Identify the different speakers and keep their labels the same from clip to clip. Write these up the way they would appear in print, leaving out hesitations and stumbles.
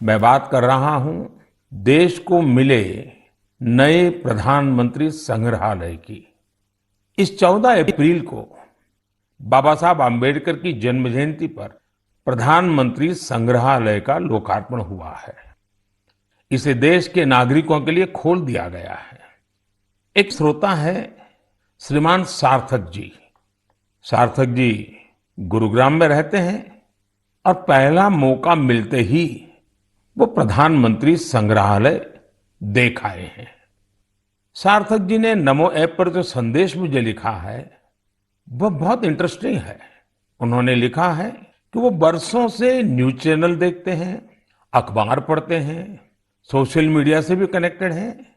Speaker 1: मैं बात कर रहा हूं देश को मिले नए प्रधानमंत्री संग्रहालय की। इस 14 अप्रैल को बाबा साहब आम्बेडकर की जन्म जयंती पर प्रधानमंत्री संग्रहालय का लोकार्पण हुआ है। इसे देश के नागरिकों के लिए खोल दिया गया है। एक श्रोता है श्रीमान सार्थक जी। सार्थक जी गुरुग्राम में रहते हैं और पहला मौका मिलते ही वो प्रधानमंत्री संग्रहालय देख आए हैं। सार्थक जी ने नमो ऐप पर जो संदेश मुझे लिखा है वह बहुत इंटरेस्टिंग है। उन्होंने लिखा है कि वो बरसों से न्यूज चैनल देखते हैं, अखबार पढ़ते हैं, सोशल मीडिया से भी कनेक्टेड हैं।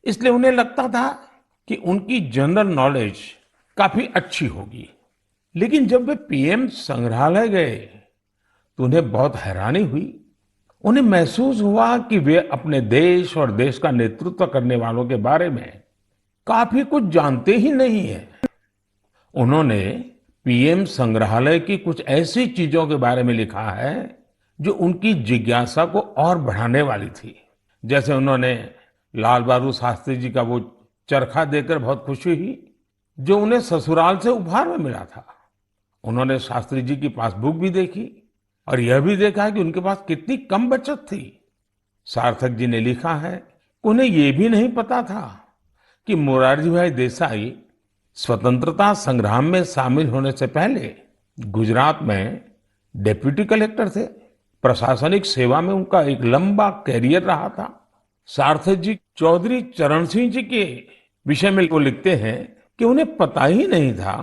Speaker 1: इसलिए उन्हें लगता था कि उनकी जनरल नॉलेज काफी अच्छी होगी। लेकिन जब वे पीएम संग्रहालय गए तो उन्हें बहुत हैरानी हुई। उन्हें महसूस हुआ कि वे अपने देश और देश का नेतृत्व करने वालों के बारे में काफी कुछ जानते ही नहीं है। उन्होंने पीएम संग्रहालय की कुछ ऐसी चीजों के बारे में लिखा है जो उनकी जिज्ञासा को और बढ़ाने वाली थी। जैसे उन्होंने लाल बहादुर शास्त्री जी का वो चरखा देखकर बहुत खुशी हुई जो उन्हें ससुराल से उपहार में मिला था। उन्होंने शास्त्री जी की पासबुक भी देखी और यह भी देखा कि उनके पास कितनी कम बचत थी। सार्थक जी ने लिखा है उन्हें यह भी नहीं पता था कि मोरारजी भाई देसाई स्वतंत्रता संग्राम में शामिल होने से पहले गुजरात में डिप्टी कलेक्टर थे। प्रशासनिक सेवा में उनका एक लंबा कैरियर रहा था। सार्थक जी चौधरी चरण सिंह जी के विषय में वो लिखते हैं कि उन्हें पता ही नहीं था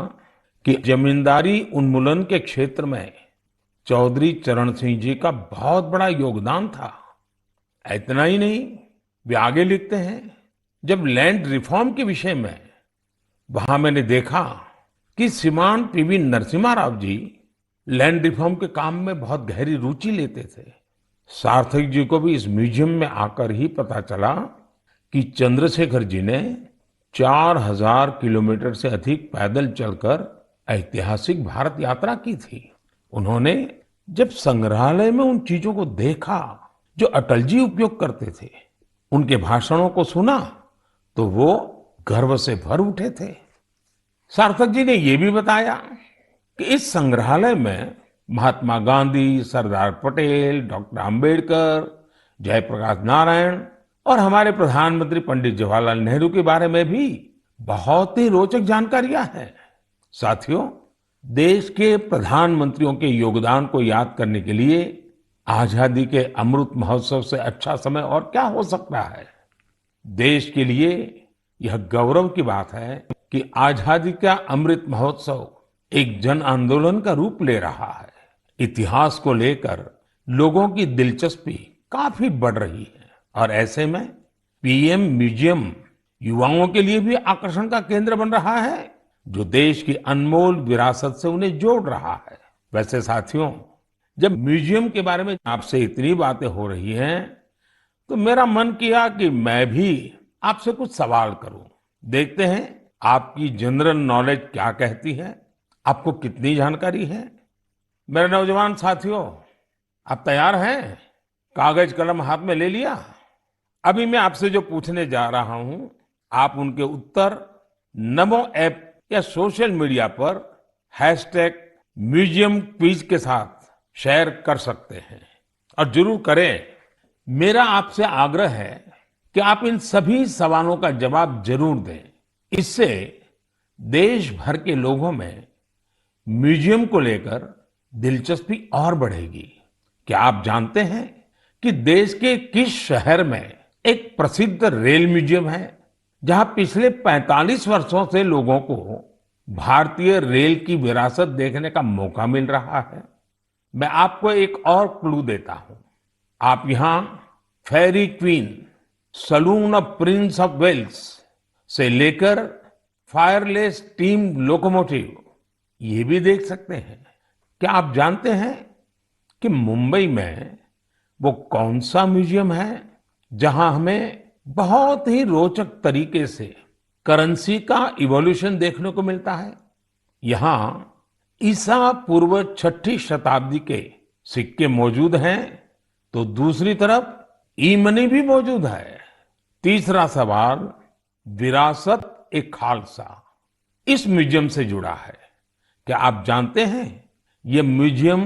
Speaker 1: कि जमींदारी उन्मूलन के क्षेत्र में चौधरी चरण सिंह जी का बहुत बड़ा योगदान था। इतना ही नहीं, वे आगे लिखते हैं जब लैंड रिफॉर्म के विषय में वहां मैंने देखा कि श्रीमान PV Narasimha Rao ji land reform के काम में बहुत गहरी रुचि लेते थे। सार्थक जी को भी इस म्यूजियम में आकर ही पता चला कि चंद्रशेखर जी ने 4000 किलोमीटर से अधिक पैदल चलकर ऐतिहासिक भारत यात्रा की थी। उन्होंने जब संग्रहालय में उन चीजों को देखा जो अटल जी उपयोग करते थे, उनके भाषणों को सुना, तो वो गर्व से भर उठे थे। सार्थक जी ने यह भी बताया कि इस संग्रहालय में महात्मा गांधी, सरदार पटेल, डॉक्टर अंबेडकर, जयप्रकाश नारायण और हमारे प्रधानमंत्री पंडित जवाहरलाल नेहरू के बारे में भी बहुत ही रोचक जानकारियां हैं। साथियों, देश के प्रधानमंत्रियों के योगदान को याद करने के लिए आजादी के अमृत महोत्सव से अच्छा समय और क्या हो सकता है। देश के लिए यह गौरव की बात है कि आजादी का अमृत महोत्सव एक जन आंदोलन का रूप ले रहा है। इतिहास को लेकर लोगों की दिलचस्पी काफी बढ़ रही है और ऐसे में पीएम म्यूजियम युवाओं के लिए भी आकर्षण का केंद्र बन रहा है जो देश की अनमोल विरासत से उन्हें जोड़ रहा है। वैसे साथियों, जब म्यूजियम के बारे में आपसे इतनी बातें हो रही हैं तो मेरा मन किया कि मैं भी आपसे कुछ सवाल करूं। देखते हैं आपकी जनरल नॉलेज क्या कहती है, आपको कितनी जानकारी है। मेरे नौजवान साथियों, आप तैयार हैं? कागज कलम हाथ में ले लिया? अभी मैं आपसे जो पूछने जा रहा हूं, आप उनके उत्तर नमो ऐप या सोशल मीडिया पर #म्यूजियम क्विज के साथ शेयर कर सकते हैं और जरूर करें। मेरा आपसे आग्रह है कि आप इन सभी सवालों का जवाब जरूर दें। इससे देश भर के लोगों में म्यूजियम को लेकर दिलचस्पी और बढ़ेगी। क्या आप जानते हैं कि देश के किस शहर में एक प्रसिद्ध रेल म्यूजियम है जहां पिछले 45 वर्षों से लोगों को भारतीय रेल की विरासत देखने का मौका मिल रहा है? मैं आपको एक और क्लू देता हूं। आप यहां fairy queen, saloon of Prince of Wales से लेकर फायरलेस स्टीम लोकोमोटिव ये भी देख सकते हैं। क्या आप जानते हैं कि मुंबई में वो कौन सा म्यूजियम है जहां हमें बहुत ही रोचक तरीके से करेंसी का इवोल्यूशन देखने को मिलता है? यहाँ ईसा पूर्व 6ठी शताब्दी के सिक्के मौजूद हैं, तो दूसरी तरफ ई मनी भी मौजूद है। तीसरा सवाल, विरासत ए खालसा इस म्यूजियम से जुड़ा है। क्या आप जानते हैं ये म्यूजियम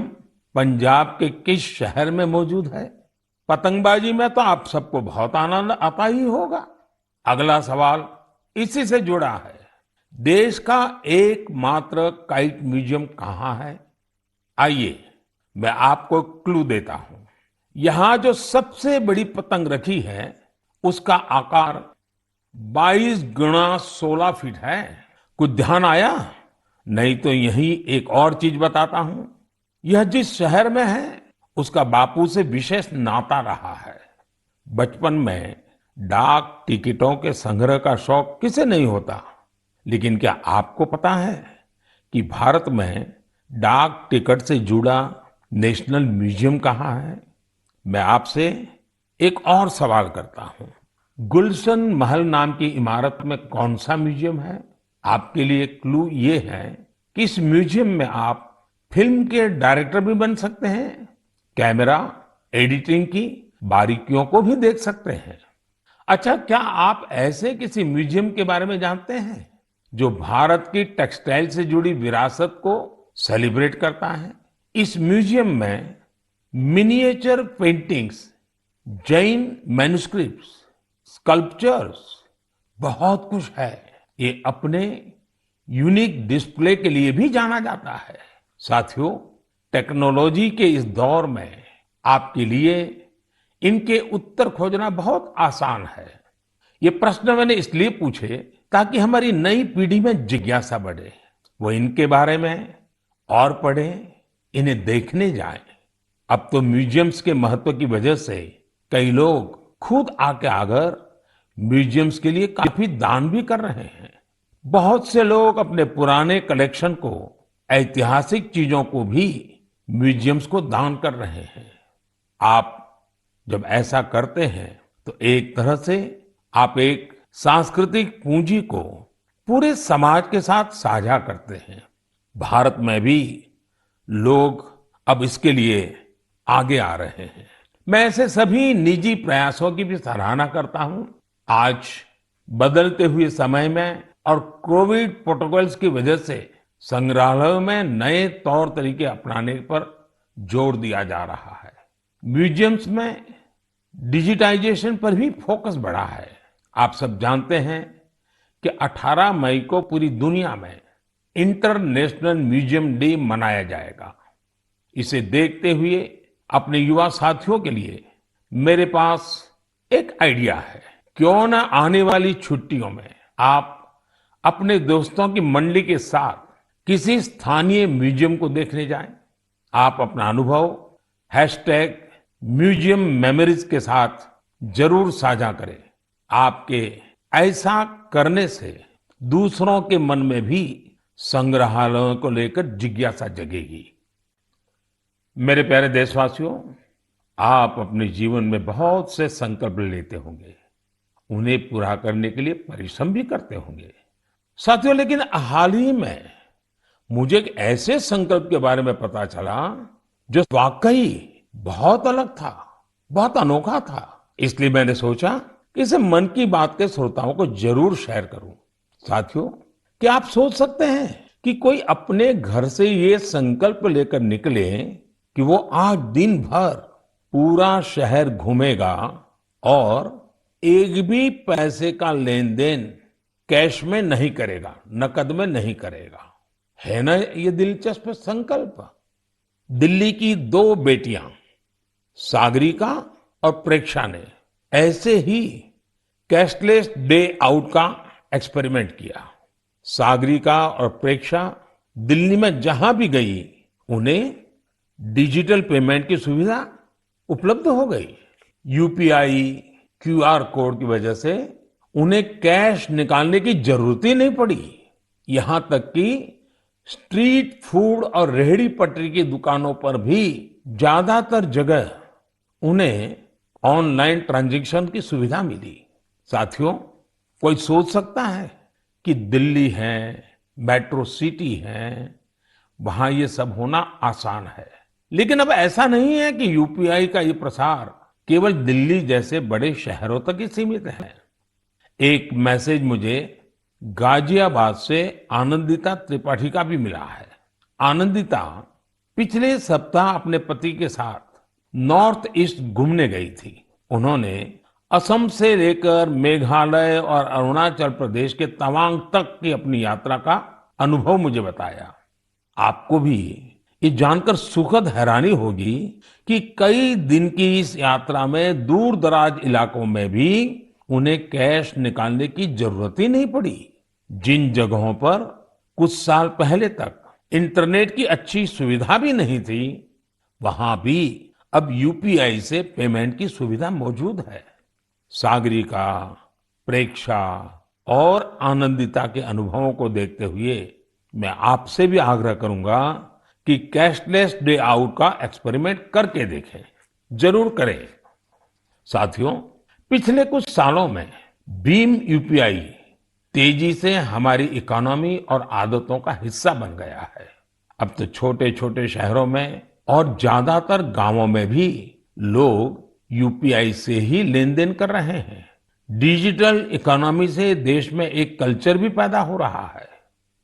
Speaker 1: पंजाब के किस शहर में मौजूद है? पतंगबाजी में तो आप सबको बहुत आनंद आता ही होगा। अगला सवाल इसी से जुड़ा है। देश का एकमात्र काइट म्यूजियम कहाँ है? आइए मैं आपको क्लू देता हूं। यहां जो सबसे बड़ी पतंग रखी है उसका आकार 22 गुणा 16 फीट है। कुछ ध्यान आया? नहीं तो यही एक और चीज बताता हूं। यह जिस शहर में है उसका बापू से विशेष नाता रहा है। बचपन में डाक टिकटों के संग्रह का शौक किसे नहीं होता, लेकिन क्या आपको पता है कि भारत में डाक टिकट से जुड़ा नेशनल म्यूजियम कहाँ है? मैं आपसे एक और सवाल करता हूँ। गुलशन महल नाम की इमारत में कौन सा म्यूजियम है? आपके लिए क्लू ये है कि इस म्यूजियम में आप फिल्म के डायरेक्टर भी बन सकते हैं, कैमरा एडिटिंग की बारीकियों को भी देख सकते हैं। अच्छा, क्या आप ऐसे किसी म्यूजियम के बारे में जानते हैं जो भारत की टेक्सटाइल से जुड़ी विरासत को सेलिब्रेट करता है? इस म्यूजियम में miniature paintings, Jain manuscripts, sculptures, बहुत कुछ है। ये अपने यूनिक डिस्प्ले के लिए भी जाना जाता है। साथियों, टेक्नोलॉजी के इस दौर में आपके लिए इनके उत्तर खोजना बहुत आसान है। ये प्रश्न मैंने इसलिए पूछे ताकि हमारी नई पीढ़ी में जिज्ञासा बढ़े, वो इनके बारे में और पढ़ें, इन्हें देखने जाएं। अब तो म्यूजियम्स के महत्व की वजह से कई लोग खुद आके आकर म्यूजियम्स के लिए काफी दान भी कर रहे हैं। बहुत से लोग अपने पुराने कलेक्शन को, ऐतिहासिक चीजों को भी म्यूजियम्स को दान कर रहे हैं। आप जब ऐसा करते हैं तो एक तरह से आप एक सांस्कृतिक पूंजी को पूरे समाज के साथ साझा करते हैं। भारत में भी लोग अब इसके लिए आगे आ रहे हैं। मैं ऐसे सभी निजी प्रयासों की भी सराहना करता हूं। आज बदलते हुए समय में और कोविड प्रोटोकॉल्स की वजह से संग्रहालयों में नए तौर तरीके अपनाने पर जोर दिया जा रहा है। म्यूजियम्स में डिजिटाइजेशन पर भी फोकस बढ़ा है। आप सब जानते हैं कि 18 मई को पूरी दुनिया में इंटरनेशनल म्यूजियम डे मनाया जाएगा। इसे देखते हुए अपने युवा साथियों के लिए मेरे पास एक आइडिया है। क्यों ना आने वाली छुट्टियों में आप अपने दोस्तों की मंडली के साथ किसी स्थानीय म्यूजियम को देखने जाएं। आप अपना अनुभव #म्यूजियम मेमोरीज के साथ जरूर साझा करें। आपके ऐसा करने से दूसरों के मन में भी संग्रहालयों को लेकर जिज्ञासा जगेगी। मेरे प्यारे देशवासियों, आप अपने जीवन में बहुत से संकल्प लेते होंगे, उन्हें पूरा करने के लिए परिश्रम भी करते होंगे साथियों। लेकिन हाल ही में मुझे एक ऐसे संकल्प के बारे में पता चला जो वाकई बहुत अलग था, बहुत अनोखा था। इसलिए मैंने सोचा कि इसे मन की बात के श्रोताओं को जरूर शेयर करूं। साथियों, क्या आप सोच सकते हैं कि कोई अपने घर से ये संकल्प लेकर निकले कि वो आज दिन भर पूरा शहर घूमेगा और एक भी पैसे का लेन देन कैश में नहीं करेगा, नकद में नहीं करेगा। है ना ये दिलचस्प संकल्प? दिल्ली की 2 बेटियां सागरिका और प्रेक्षा ने ऐसे ही कैशलेस डे आउट का एक्सपेरिमेंट किया। सागरिका और प्रेक्षा दिल्ली में जहां भी गई उन्हें डिजिटल पेमेंट की सुविधा उपलब्ध हो गई। यूपीआई, क्यूआर कोड की वजह से उन्हें कैश निकालने की जरूरत ही नहीं पड़ी। यहां तक कि स्ट्रीट फूड और रेहड़ी पटरी की दुकानों पर भी ज्यादातर जगह उन्हें ऑनलाइन ट्रांजैक्शन की सुविधा मिली। साथियों, कोई सोच सकता है कि दिल्ली है, मेट्रो सिटी है, वहां ये सब होना आसान है। लेकिन अब ऐसा नहीं है कि यूपीआई का ये प्रसार केवल दिल्ली जैसे बड़े शहरों तक ही सीमित है। एक मैसेज मुझे गाजियाबाद से आनंदिता त्रिपाठी का भी मिला है। आनंदिता पिछले सप्ताह अपने पति के साथ नॉर्थ ईस्ट घूमने गई थी। उन्होंने असम से लेकर मेघालय और अरुणाचल प्रदेश के तवांग तक की अपनी यात्रा का अनुभव मुझे बताया। आपको भी ये जानकर सुखद हैरानी होगी कि कई दिन की इस यात्रा में दूर दराज इलाकों में भी उन्हें कैश निकालने की जरूरत ही नहीं पड़ी। जिन जगहों पर कुछ साल पहले तक इंटरनेट की अच्छी सुविधा भी नहीं थी, वहां भी अब यूपीआई से पेमेंट की सुविधा मौजूद है। सागरिका, प्रेक्षा और आनंदिता के अनुभवों को देखते हुए मैं आपसे भी आग्रह करूंगा कि कैशलेस डे आउट का एक्सपेरिमेंट करके देखें। जरूर करें। साथियों, पिछले कुछ सालों में भीम यूपीआई तेजी से हमारी इकोनॉमी और आदतों का हिस्सा बन गया है। अब तो छोटे छोटे शहरों में और ज्यादातर गांवों में भी लोग यूपीआई से ही लेन देन कर रहे हैं। डिजिटल इकोनॉमी से देश में एक कल्चर भी पैदा हो रहा है।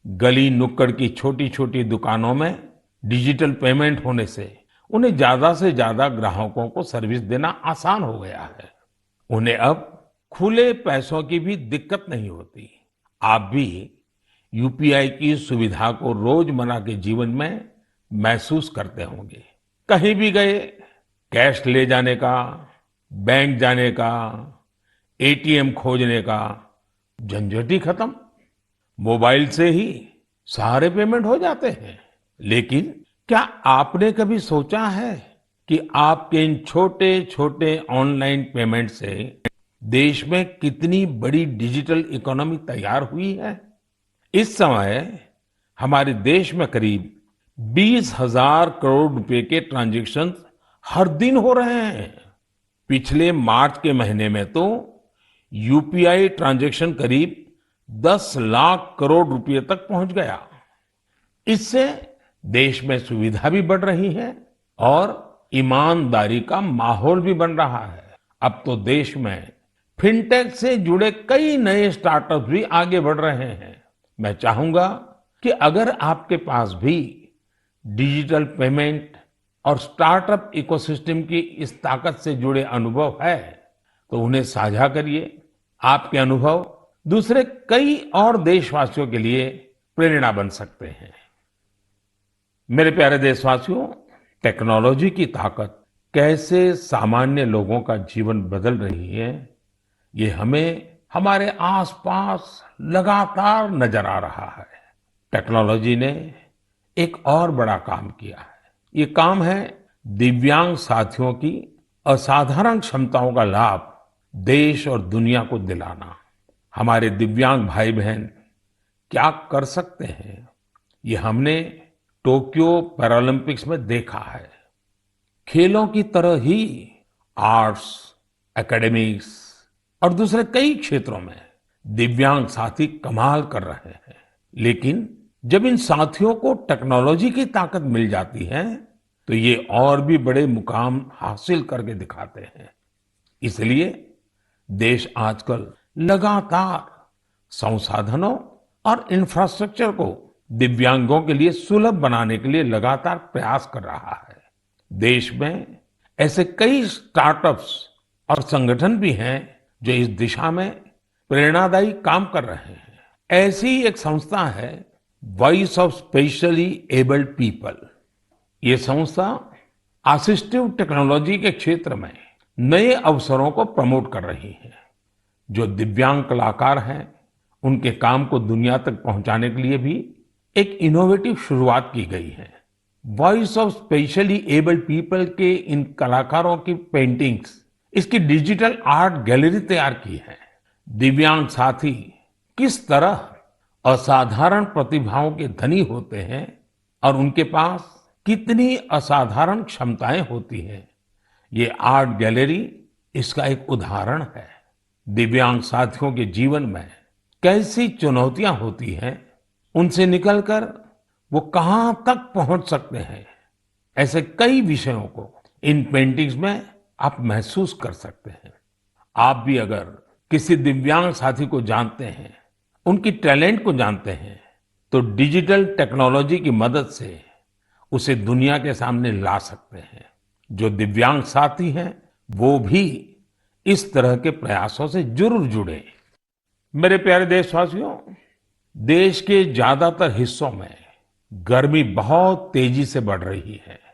Speaker 1: गली नुक्कड़ की छोटी छोटी दुकानों में डिजिटल पेमेंट होने से उन्हें ज्यादा से ज्यादा ग्राहकों को सर्विस देना आसान हो गया है। उन्हें अब खुले पैसों की भी दिक्कत नहीं होती। आप भी यूपीआई की सुविधा को रोजमर्रा के जीवन में महसूस करते होंगे। कहीं भी गए, कैश ले जाने का, बैंक जाने का, एटीएम खोजने का झंझट ही खत्म। मोबाइल से ही सारे पेमेंट हो जाते हैं। लेकिन क्या आपने कभी सोचा है कि आपके इन छोटे छोटे ऑनलाइन पेमेंट से देश में कितनी बड़ी डिजिटल इकोनॉमी तैयार हुई है? इस समय हमारे देश में करीब 20,000 करोड़ रुपए के ट्रांजैक्शन हर दिन हो रहे हैं। पिछले मार्च के महीने में तो यूपीआई ट्रांजैक्शन करीब 10 लाख करोड़ रुपए तक पहुंच गया। इससे देश में सुविधा भी बढ़ रही है और ईमानदारी का माहौल भी बन रहा है। अब तो देश में फिनटेक से जुड़े कई नए स्टार्टअप भी आगे बढ़ रहे हैं। मैं चाहूंगा कि अगर आपके पास भी डिजिटल पेमेंट और स्टार्टअप इकोसिस्टम की इस ताकत से जुड़े अनुभव है तो उन्हें साझा करिए। आपके अनुभव दूसरे कई और देशवासियों के लिए प्रेरणा बन सकते हैं। मेरे प्यारे देशवासियों, टेक्नोलॉजी की ताकत कैसे सामान्य लोगों का जीवन बदल रही है, ये हमें हमारे आसपास लगातार नजर आ रहा है। टेक्नोलॉजी ने एक और बड़ा काम किया है। ये काम है दिव्यांग साथियों की असाधारण क्षमताओं का लाभ देश और दुनिया को दिलाना। हमारे दिव्यांग भाई बहन क्या कर सकते हैं, ये हमने टोक्यो पैरालंपिक्स में देखा है। खेलों की तरह ही आर्ट्स, एकेडमिक्स और दूसरे कई क्षेत्रों में दिव्यांग साथी कमाल कर रहे हैं। लेकिन जब इन साथियों को टेक्नोलॉजी की ताकत मिल जाती है तो ये और भी बड़े मुकाम हासिल करके दिखाते हैं। इसलिए देश आजकल लगातार संसाधनों और इंफ्रास्ट्रक्चर को दिव्यांगों के लिए सुलभ बनाने के लिए लगातार प्रयास कर रहा है। देश में ऐसे कई स्टार्टअप्स और संगठन भी हैं जो इस दिशा में प्रेरणादायी काम कर रहे हैं। ऐसी एक संस्था है voice of specially abled people. ये संस्था असिस्टिव टेक्नोलॉजी के क्षेत्र में नए अवसरों को प्रमोट कर रही है। जो दिव्यांग कलाकार हैं, उनके काम को दुनिया तक पहुंचाने के लिए भी एक इनोवेटिव शुरुआत की गई है। Voice of specially abled people के इन कलाकारों की पेंटिंग्स, इसकी डिजिटल आर्ट गैलरी तैयार की है। दिव्यांग साथी किस तरह असाधारण प्रतिभाओं के धनी होते हैं और उनके पास कितनी असाधारण क्षमताएं होती हैं, ये आर्ट गैलरी इसका एक उदाहरण है। दिव्यांग साथियों के जीवन में कैसी चुनौतियां होती हैं, उनसे निकलकर वो कहां तक पहुंच सकते हैं, ऐसे कई विषयों को इन पेंटिंग्स में आप महसूस कर सकते हैं। आप भी अगर किसी दिव्यांग साथी को जानते हैं, उनकी टैलेंट को जानते हैं, तो डिजिटल टेक्नोलॉजी की मदद से उसे दुनिया के सामने ला सकते हैं। जो दिव्यांग साथी हैं, वो भी इस तरह के प्रयासों से जरूर जुड़े। मेरे प्यारे देशवासियों, देश के ज्यादातर हिस्सों में गर्मी बहुत तेजी से बढ़ रही है।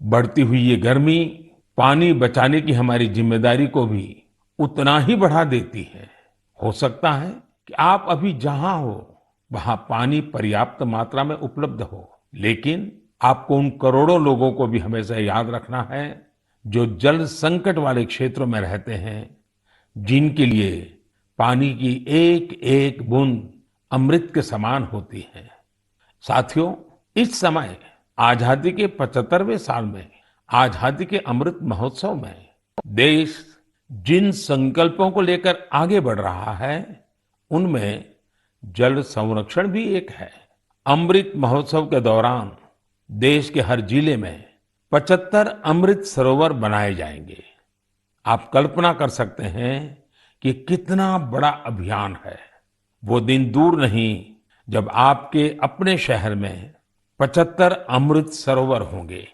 Speaker 1: बढ़ती हुई ये गर्मी पानी बचाने की हमारी जिम्मेदारी को भी उतना ही बढ़ा देती है। हो सकता है कि आप अभी जहां हो वहां पानी पर्याप्त मात्रा में उपलब्ध हो, लेकिन आपको उन करोड़ों लोगों को भी हमेशा याद रखना है जो जल संकट वाले क्षेत्रों में रहते हैं, जिनके लिए पानी की एक एक बूंद अमृत के समान होती है। साथियों, इस समय आजादी के 75वें साल में आजादी के अमृत महोत्सव में देश जिन संकल्पों को लेकर आगे बढ़ रहा है, उनमें जल संरक्षण भी एक है। अमृत महोत्सव के दौरान देश के हर जिले में 75 अमृत सरोवर बनाए जाएंगे। आप कल्पना कर सकते हैं कि कितना बड़ा अभियान है। वो दिन दूर नहीं जब आपके अपने शहर में 75 अमृत सरोवर होंगे।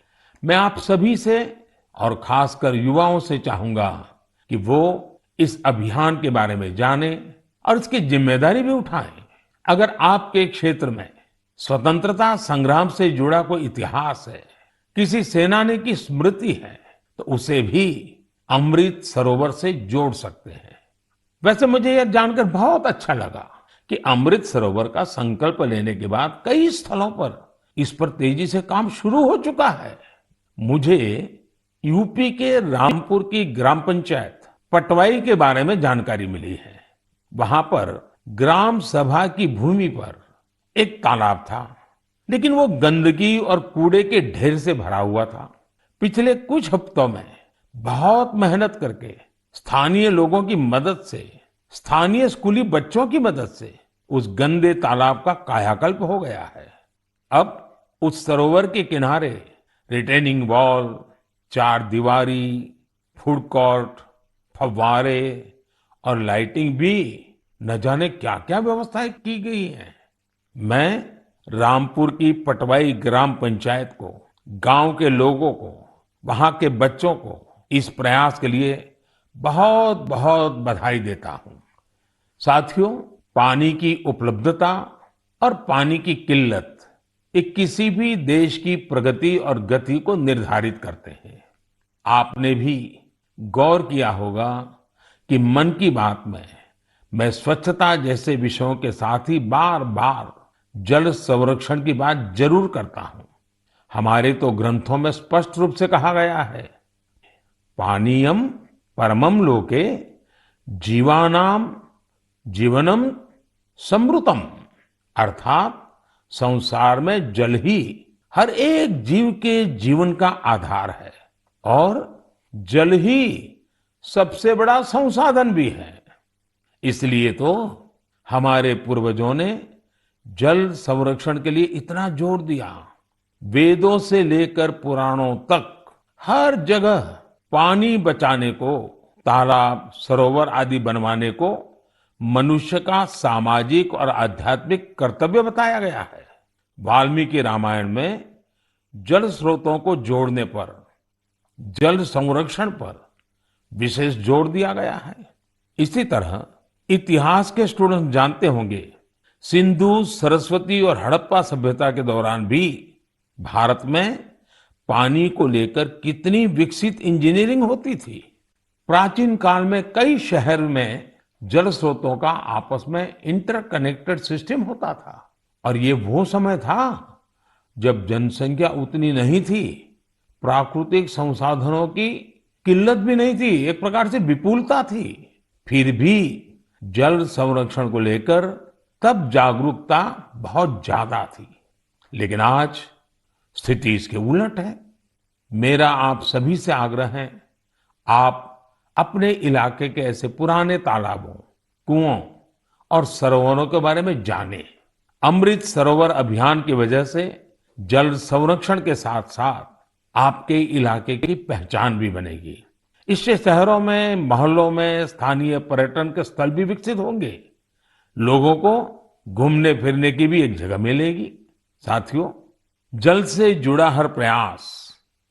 Speaker 1: मैं आप सभी से और खासकर युवाओं से चाहूंगा कि वो इस अभियान के बारे में जानें और इसकी जिम्मेदारी भी उठाएं। अगर आपके क्षेत्र में स्वतंत्रता संग्राम से जुड़ा कोई इतिहास है, किसी सेनानी की स्मृति है, तो उसे भी अमृत सरोवर से जोड़ सकते हैं। वैसे मुझे यह जानकर बहुत अच्छा लगा कि अमृत सरोवर का संकल्प लेने के बाद कई स्थलों पर इस पर तेजी से काम शुरू हो चुका है। मुझे यूपी के रामपुर की ग्राम पंचायत पटवाई के बारे में जानकारी मिली है। वहां पर ग्राम सभा की भूमि पर एक तालाब था, लेकिन वो गंदगी और कूड़े के ढेर से भरा हुआ था। पिछले कुछ हफ्तों में बहुत मेहनत करके स्थानीय लोगों की मदद से, स्थानीय स्कूली बच्चों की मदद से उस गंदे तालाब का कायाकल्प हो गया है। अब उस सरोवर के किनारे रिटेनिंग वॉल, चार दीवारी, फूड कोर्ट, फव्वारे और लाइटिंग भी न जाने क्या-क्या व्यवस्थाएं की गई हैं। मैं रामपुर की पटवाई ग्राम पंचायत को, गांव के लोगों को, वहां के बच्चों को इस प्रयास के लिए बहुत बहुत बधाई देता हूं। साथियों, पानी की उपलब्धता और पानी की किल्लत ये किसी भी देश की प्रगति और गति को निर्धारित करते हैं। आपने भी गौर किया होगा कि मन की बात में मैं स्वच्छता जैसे विषयों के साथ ही बार बार जल संरक्षण की बात जरूर करता हूं। हमारे तो ग्रंथों में स्पष्ट रूप से कहा गया है, पानीयम परमम लोके जीवानाम जीवनम समृतम, अर्थात संसार में जल ही हर एक जीव के जीवन का आधार है और जल ही सबसे बड़ा संसाधन भी है। इसलिए तो हमारे पूर्वजों ने जल संरक्षण के लिए इतना जोर दिया। वेदों से लेकर पुराणों तक हर जगह पानी बचाने को, तालाब, सरोवर आदि बनवाने को मनुष्य का सामाजिक और आध्यात्मिक कर्तव्य बताया गया है। वाल्मीकि रामायण में जल स्रोतों को जोड़ने पर, जल संरक्षण पर विशेष जोर दिया गया है। इसी तरह इतिहास के स्टूडेंट जानते होंगे, सिंधु, सरस्वती और हड़प्पा सभ्यता के दौरान भी भारत में पानी को लेकर कितनी विकसित इंजीनियरिंग होती थी। प्राचीन काल में कई शहर में जल स्रोतों का आपस में इंटरकनेक्टेड सिस्टम होता था और ये वो समय था जब जनसंख्या उतनी नहीं थी, प्राकृतिक संसाधनों की किल्लत भी नहीं थी, एक प्रकार से विपुलता थी। फिर भी जल संरक्षण को लेकर तब जागरूकता बहुत ज्यादा थी। लेकिन आज स्थिति इसके उलट है। मेरा आप सभी से आग्रह है, आप अपने इलाके के ऐसे पुराने तालाबों, कुओं और सरोवरों के बारे में जानें। अमृत सरोवर अभियान की वजह से जल संरक्षण के साथ साथ आपके इलाके की पहचान भी बनेगी। इससे शहरों में, मोहल्लों में स्थानीय पर्यटन के स्थल भी विकसित होंगे। लोगों को घूमने फिरने की भी एक जगह मिलेगी। साथियों, जल से जुड़ा हर प्रयास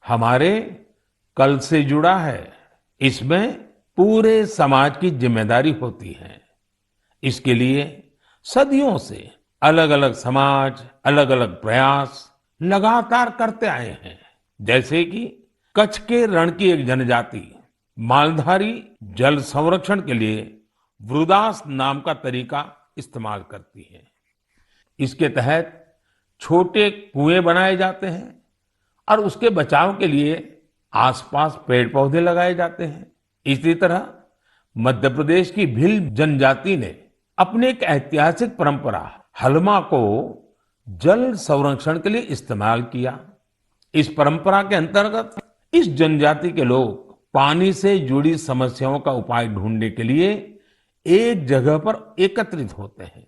Speaker 1: हमारे कल से जुड़ा है। इसमें पूरे समाज की जिम्मेदारी होती है। इसके लिए सदियों से अलग अलग समाज, अलग अलग प्रयास लगातार करते आए हैं। जैसे कि कच्छ के रण की एक जनजाति मालधारी जल संरक्षण के लिए वृदास नाम का तरीका इस्तेमाल करती है। इसके तहत छोटे कुएं बनाए जाते हैं और उसके बचाव के लिए आसपास पेड़ पौधे लगाए जाते हैं। इसी तरह मध्य प्रदेश की भील जनजाति ने अपनी एक ऐतिहासिक परंपरा हलमा को जल संरक्षण के लिए इस्तेमाल किया। इस परंपरा के अंतर्गत इस जनजाति के लोग पानी से जुड़ी समस्याओं का उपाय ढूंढने के लिए एक जगह पर एकत्रित होते हैं।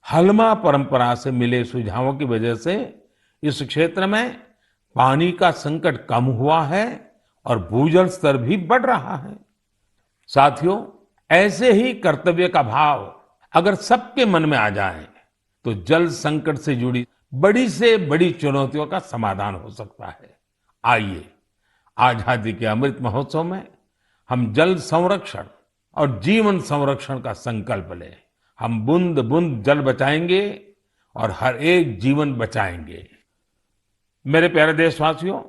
Speaker 1: हलमा परंपरा से मिले सुझावों की वजह से इस क्षेत्र में पानी का संकट कम हुआ है और भूजल स्तर भी बढ़ रहा है। साथियों, ऐसे ही कर्तव्य का भाव अगर सबके मन में आ जाए तो जल संकट से जुड़ी बड़ी से बड़ी चुनौतियों का समाधान हो सकता है। आइए, आजादी के अमृत महोत्सव में हम जल संरक्षण और जीवन संरक्षण का संकल्प लें। हम बूंद बूंद जल बचाएंगे और हर एक जीवन बचाएंगे। मेरे प्यारे देशवासियों,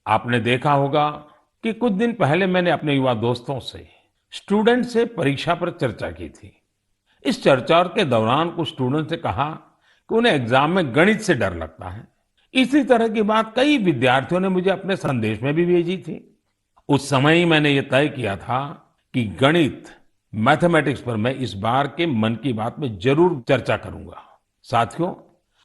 Speaker 1: आपने देखा होगा कि कुछ दिन पहले मैंने अपने युवा दोस्तों से, स्टूडेंट से परीक्षा पर चर्चा की थी। इस चर्चा के दौरान कुछ स्टूडेंट ने कहा कि उन्हें एग्जाम में गणित से डर लगता है। इसी तरह की बात कई विद्यार्थियों ने मुझे अपने संदेश में भी भेजी थी। उस समय ही मैंने ये तय किया था कि गणित, मैथमेटिक्स पर मैं इस बार के मन की बात में जरूर चर्चा करूंगा। साथियों,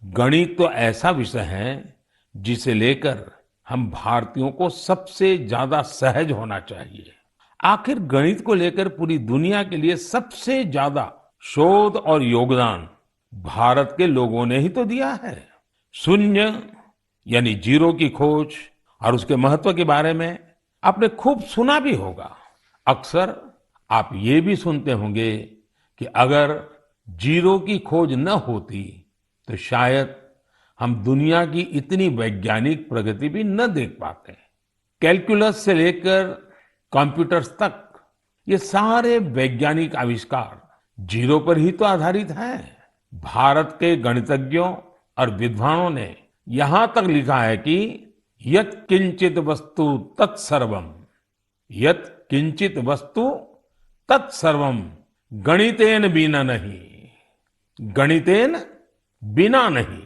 Speaker 1: गणित तो ऐसा विषय है जिसे लेकर हम भारतीयों को सबसे ज्यादा सहज होना चाहिए। आखिर गणित को लेकर पूरी दुनिया के लिए सबसे ज्यादा शोध और योगदान भारत के लोगों ने ही तो दिया है। शून्य यानी जीरो की खोज और उसके महत्व के बारे में आपने खूब सुना भी होगा। अक्सर आप ये भी सुनते होंगे कि अगर जीरो की खोज न होती तो शायद हम दुनिया की इतनी वैज्ञानिक प्रगति भी न देख पाते। कैलकुलस से लेकर कंप्यूटर्स तक ये सारे वैज्ञानिक आविष्कार जीरो पर ही तो आधारित हैं। भारत के गणितज्ञों और विद्वानों ने यहां तक लिखा है कि यत् किंचित वस्तु तत्सर्वम, यत् किंचित वस्तु तत्सर्वम गणितेन बिना नहीं, गणितेन बिना नहीं।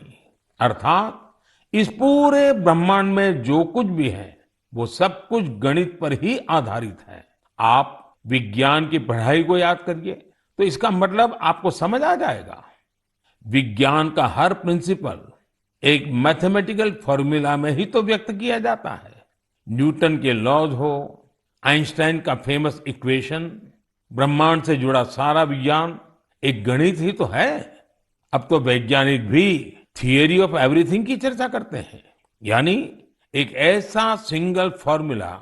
Speaker 1: अर्थात इस पूरे ब्रह्मांड में जो कुछ भी है वो सब कुछ गणित पर ही आधारित है। आप विज्ञान की पढ़ाई को याद करिए तो इसका मतलब आपको समझ आ जाएगा। विज्ञान का हर प्रिंसिपल एक मैथमेटिकल फॉर्मूला में ही तो व्यक्त किया जाता है। न्यूटन के लॉज हो, आइंस्टाइन का फेमस इक्वेशन, ब्रह्मांड से जुड़ा सारा विज्ञान एक गणित ही तो है। अब तो वैज्ञानिक भी थियरी ऑफ एवरीथिंग की चर्चा करते हैं, यानी एक ऐसा सिंगल फॉर्मूला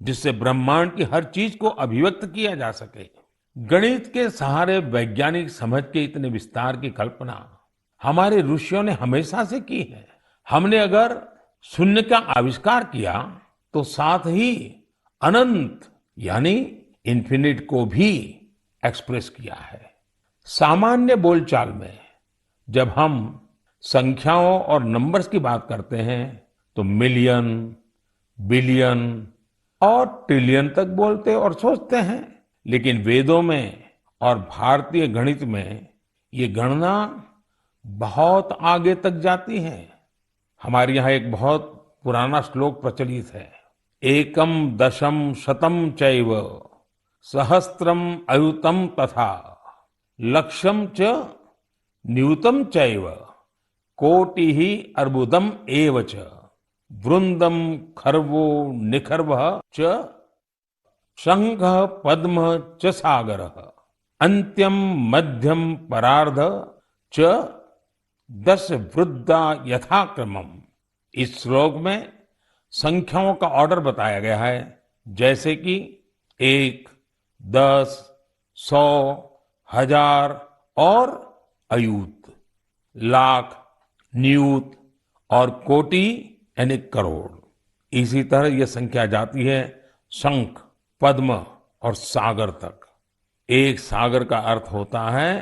Speaker 1: जिससे ब्रह्मांड की हर चीज को अभिव्यक्त किया जा सके। गणित के सहारे वैज्ञानिक समझ के इतने विस्तार की कल्पना हमारे ऋषियों ने हमेशा से की है। हमने अगर शून्य का आविष्कार किया तो साथ ही अनंत यानी इन्फिनिट को भी एक्सप्रेस किया है। सामान्य बोलचाल में जब हम संख्याओं और नंबर्स की बात करते हैं तो मिलियन, बिलियन और ट्रिलियन तक बोलते और सोचते हैं, लेकिन वेदों में और भारतीय गणित में ये गणना बहुत आगे तक जाती है। हमारे यहाँ एक बहुत पुराना श्लोक प्रचलित है, एकम दशम शतम चैव सहस्त्रम अयुतम तथा लक्षम च न्यूतम चैव कोटि ही अर्बुदम एव च वृंदम खर्वो निखर्व च शंख पद्म च सागर अंत्यम मध्यम परार्ध च दश वृद्धा यथाक्रमम। इस श्लोक में संख्याओं का ऑर्डर बताया गया है, जैसे कि 1, 10, 100, हजार और अयूत, लाख, नियूत और कोटि यानी करोड़। इसी तरह ये संख्या जाती है शंख, पद्म और सागर तक। एक सागर का अर्थ होता है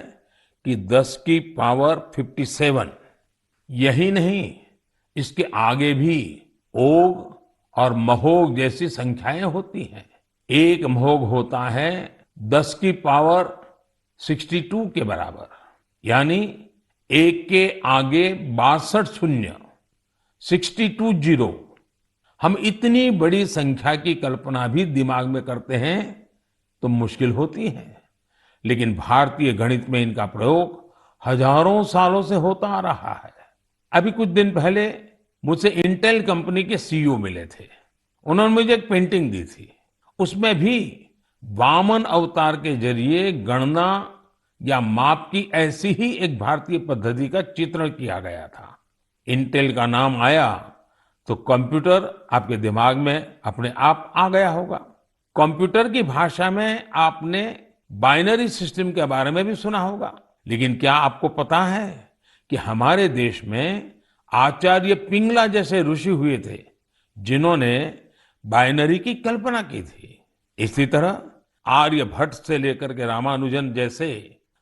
Speaker 1: कि 10 की पावर 57। यही नहीं, इसके आगे भी ओघ और महोघ जैसी संख्याएं होती हैं। एक महोघ होता है 10 की पावर 62 के बराबर, यानी एक के आगे 62 शून्य, 62 जीरो। हम इतनी बड़ी संख्या की कल्पना भी दिमाग में करते हैं तो मुश्किल होती है, लेकिन भारतीय गणित में इनका प्रयोग हजारों सालों से होता आ रहा है। अभी कुछ दिन पहले मुझसे इंटेल कंपनी के सीईओ मिले थे। उन्होंने मुझे एक पेंटिंग दी थी। उसमें भी वामन अवतार के जरिए गणना या माप की ऐसी ही एक भारतीय पद्धति का चित्रण किया गया था। इंटेल का नाम आया तो कंप्यूटर आपके दिमाग में अपने आप आ गया होगा। कंप्यूटर की भाषा में आपने बाइनरी सिस्टम के बारे में भी सुना होगा, लेकिन क्या आपको पता है कि हमारे देश में आचार्य पिंगला जैसे ऋषि हुए थे जिन्होंने बाइनरी की कल्पना की थी। इसी तरह आर्यभट्ट से लेकर के रामानुजन जैसे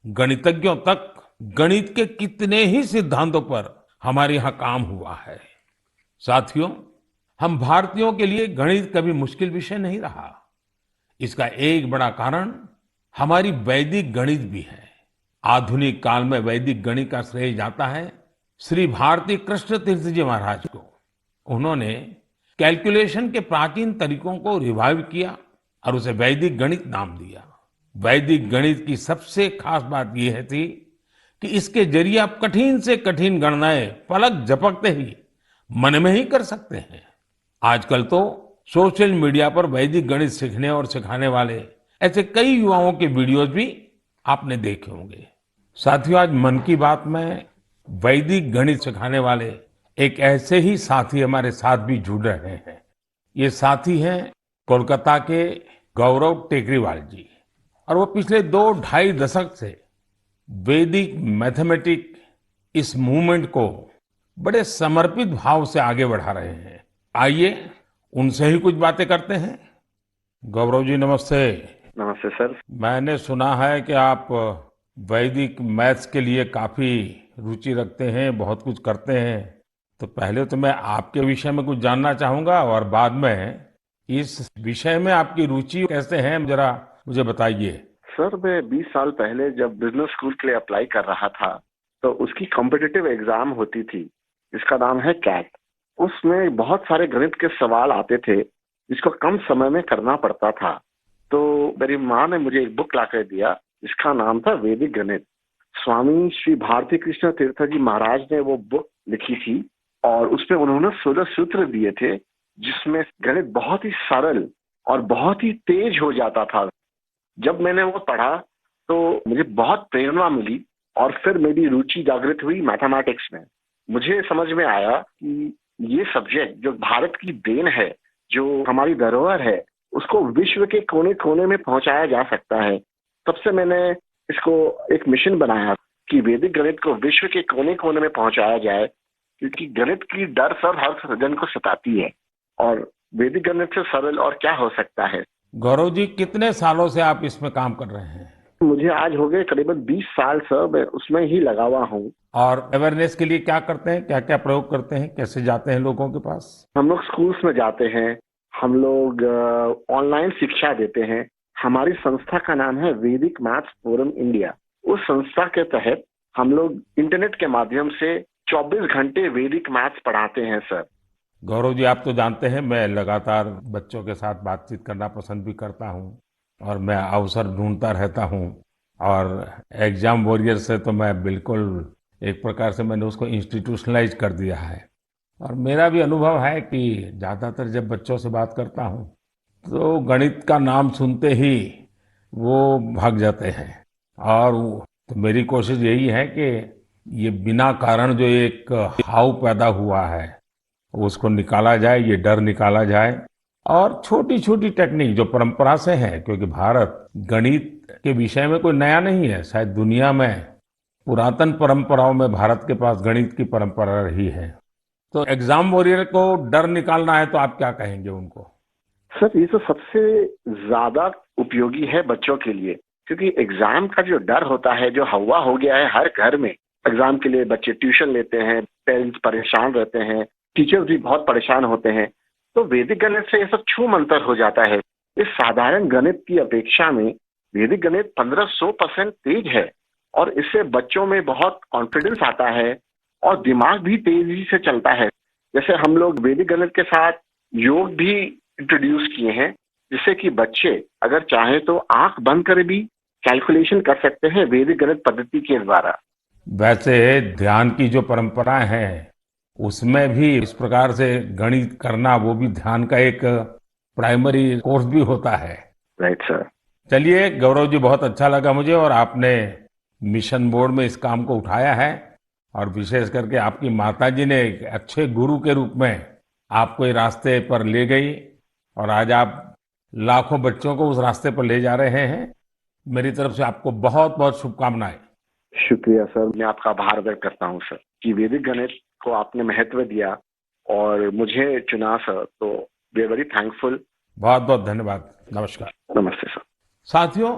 Speaker 1: गणितज्ञों तक गणित के कितने ही सिद्धांतों पर हमारे यहाँ काम हुआ है। साथियों, हम भारतीयों के लिए गणित कभी मुश्किल विषय नहीं रहा। इसका एक बड़ा कारण हमारी वैदिक गणित भी है। आधुनिक काल में वैदिक गणित का श्रेय जाता है श्री भारती कृष्ण तीर्थ जी महाराज को। उन्होंने कैलकुलेशन के प्राचीन तरीकों को रिवाइव किया और उसे वैदिक गणित नाम दिया। वैदिक गणित की सबसे खास बात यह थी कि इसके जरिए आप कठिन से कठिन गणनाएं पलक झपकते ही मन में ही कर सकते हैं। आजकल तो सोशल मीडिया पर वैदिक गणित सीखने और सिखाने वाले ऐसे कई युवाओं के वीडियोस भी आपने देखे होंगे। साथियों, आज मन की बात में वैदिक गणित सिखाने वाले एक ऐसे ही साथी हमारे साथ भी जुड़ रहे हैं। ये साथी हैं कोलकाता के गौरव टेकरीवाल जी, और वो पिछले 2-2.5 दशक से वैदिक मैथमेटिक इस मूवमेंट को बड़े समर्पित भाव से आगे बढ़ा रहे हैं। आइए उनसे ही कुछ बातें करते हैं। गौरव जी, नमस्ते।
Speaker 2: नमस्ते सर।
Speaker 1: मैंने सुना है कि आप वैदिक मैथ्स के लिए काफी रुचि रखते हैं, बहुत कुछ करते हैं। तो पहले तो मैं आपके विषय में कुछ जानना चाहूंगा और बाद में इस विषय में आपकी रुचि कैसे है, जरा मुझे बताइए।
Speaker 2: सर, मैं 20 साल पहले जब बिजनेस स्कूल के लिए अप्लाई कर रहा था तो उसकी कॉम्पिटिटिव एग्जाम होती थी जिसका नाम है कैट। उसमें बहुत सारे गणित के सवाल आते थे जिसको कम समय में करना पड़ता था। तो मेरी माँ ने मुझे एक बुक लाकर दिया जिसका नाम था वैदिक गणित। स्वामी श्री भारती कृष्ण तीर्थ जी महाराज ने वो बुक लिखी थी और उसमें उन्होंने 16 सूत्र दिए थे जिसमें गणित बहुत ही सरल और बहुत ही तेज हो जाता था। जब मैंने वो पढ़ा तो मुझे बहुत प्रेरणा मिली और फिर मेरी रुचि जागृत हुई मैथमेटिक्स में। मुझे समझ में आया कि ये सब्जेक्ट जो भारत की देन है, जो हमारी धरोहर है, उसको विश्व के कोने कोने में पहुंचाया जा सकता है। तब से मैंने इसको एक मिशन बनाया कि वैदिक गणित को विश्व के कोने कोने में पहुंचाया जाए, क्योंकि गणित की डर सर हर सृजन को सताती है और वैदिक गणित से सरल और क्या हो सकता है।
Speaker 1: गौरव जी, कितने सालों से आप इसमें काम कर रहे हैं?
Speaker 2: मुझे आज हो गए करीबन 20 साल सर, मैं उसमें ही लगा हुआ हूँ।
Speaker 1: और अवेयरनेस के लिए क्या करते हैं, क्या क्या प्रयोग करते हैं, कैसे जाते हैं लोगों के पास?
Speaker 2: हम लोग स्कूल्स में जाते हैं, हम लोग ऑनलाइन शिक्षा देते हैं। हमारी संस्था का नाम है वैदिक मैथ्स फोरम इंडिया। उस संस्था के तहत हम लोग इंटरनेट के माध्यम से 24 घंटे वैदिक मैथ्स पढ़ाते हैं सर।
Speaker 1: गौरव जी, आप तो जानते हैं मैं लगातार बच्चों के साथ बातचीत करना पसंद भी करता हूं और मैं अवसर ढूंढता रहता हूं, और एग्जाम वॉरियर से तो मैं बिल्कुल एक प्रकार से मैंने उसको इंस्टीट्यूशनलाइज कर दिया है। और मेरा भी अनुभव है कि ज्यादातर जब बच्चों से बात करता हूं तो गणित का नाम सुनते ही वो भाग जाते हैं। और तो मेरी कोशिश यही है कि ये बिना कारण जो एक हाव पैदा हुआ है उसको निकाला जाए, ये डर निकाला जाए। और छोटी छोटी टेक्निक जो परंपरा से है, क्योंकि भारत गणित के विषय में कोई नया नहीं है, शायद दुनिया में पुरातन परंपराओं में भारत के पास गणित की परंपरा रही है। तो एग्जाम वॉरियर को डर निकालना है तो आप क्या कहेंगे उनको?
Speaker 2: सर, ये तो सबसे ज्यादा उपयोगी है बच्चों के लिए, क्योंकि एग्जाम का जो डर होता है, जो हवा हो गया है हर घर में, एग्जाम के लिए बच्चे ट्यूशन लेते हैं, पेरेंट्स परेशान रहते हैं, टीचर्स भी बहुत परेशान होते हैं। तो वैदिक गणित से ये सब छू मंतर हो जाता है। इस साधारण गणित की अपेक्षा में वैदिक गणित 1500% तेज है, और इससे बच्चों में बहुत कॉन्फिडेंस आता है और दिमाग भी तेजी से चलता है। जैसे हम लोग वैदिक गणित के साथ योग भी इंट्रोड्यूस किए हैं, जिससे कि बच्चे अगर चाहे तो आंख बंद कर भी कैलकुलेशन कर सकते हैं वैदिक गणित पद्धति के द्वारा।
Speaker 1: वैसे ध्यान की जो परंपरा है उसमें भी इस प्रकार से गणित करना, वो भी ध्यान का एक प्राइमरी कोर्स भी होता है।
Speaker 2: Right sir.
Speaker 1: चलिए गौरव जी, बहुत अच्छा लगा मुझे, और आपने मिशन मोड में इस काम को उठाया है, और विशेष करके आपकी माताजी ने एक अच्छे गुरु के रूप में आपको ये रास्ते पर ले गई, और आज आप लाखों बच्चों को उस रास्ते पर ले जा रहे हैं। मेरी तरफ से आपको बहुत बहुत शुभकामनाएं।
Speaker 2: शुक्रिया सर, मैं आपका आभार व्यक्त करता हूँ सर कि वैदिक गणित को आपने महत्व दिया और मुझे चुना सर, तो वी आर वेरी थैंकफुल।
Speaker 1: बहुत बहुत धन्यवाद। नमस्कार।
Speaker 2: नमस्ते सर।
Speaker 1: साथियों,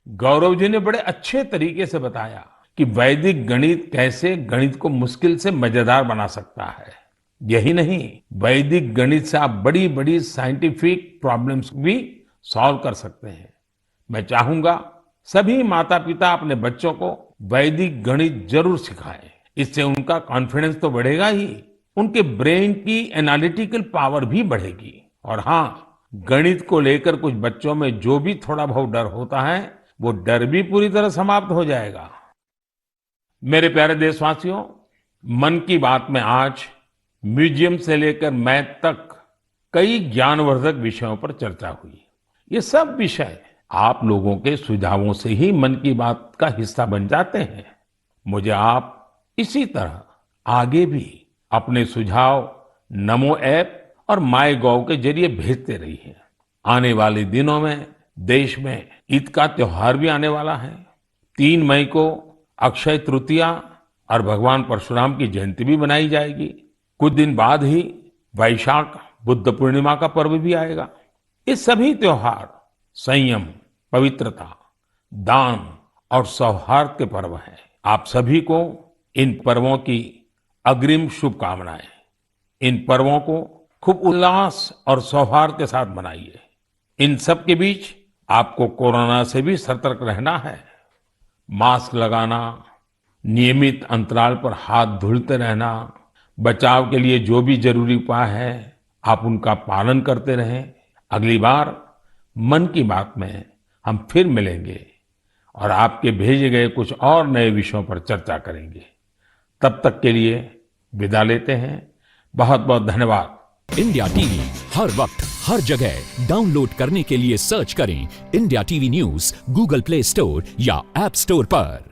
Speaker 1: गौरव जी ने बड़े अच्छे तरीके से बताया कि वैदिक गणित कैसे गणित को मुश्किल से मजेदार बना सकता है। यही नहीं, वैदिक गणित से आप बड़ी बड़ी साइंटिफिक प्रॉब्लम्स भी सॉल्व कर सकते हैं। मैं चाहूंगा सभी माता पिता अपने बच्चों को वैदिक गणित जरूर सिखाएं। इससे उनका कॉन्फिडेंस तो बढ़ेगा ही, उनके ब्रेन की एनालिटिकल पावर भी बढ़ेगी। और हाँ, गणित को लेकर कुछ बच्चों में जो भी थोड़ा बहुत डर होता है, वो डर भी पूरी तरह समाप्त हो जाएगा। मेरे प्यारे देशवासियों, मन की बात में आज म्यूजियम से लेकर मैथ तक कई ज्ञानवर्धक विषयों पर चर्चा हुई। ये सब विषय आप लोगों के सुझावों से ही मन की बात का हिस्सा बन जाते हैं। मुझे आप इसी तरह आगे भी अपने सुझाव नमो ऐप और माय गॉव के जरिए भेजते रहिए। आने वाले दिनों में देश में ईद का त्योहार भी आने वाला है। 3 मई को अक्षय तृतीया और भगवान परशुराम की जयंती भी मनाई जाएगी। कुछ दिन बाद ही वैशाख बुद्ध पूर्णिमा का पर्व भी आएगा। ये सभी त्योहार संयम, पवित्रता, दान और सौहार्द के पर्व हैं। आप सभी को इन पर्वों की अग्रिम शुभकामनाएं। इन पर्वों को खूब उल्लास और सौहार्द के साथ मनाइए। इन सब के बीच आपको कोरोना से भी सतर्क रहना है। मास्क लगाना, नियमित अंतराल पर हाथ धुलते रहना, बचाव के लिए जो भी जरूरी उपाय है आप उनका पालन करते रहें। अगली बार मन की बात में हम फिर मिलेंगे और आपके भेजे गए कुछ और नए विषयों पर चर्चा करेंगे। तब तक के लिए विदा लेते हैं। बहुत बहुत धन्यवाद।
Speaker 3: इंडिया टीवी हर वक्त हर जगह डाउनलोड करने के लिए सर्च करें India TV news Google play store या ऐप स्टोर पर।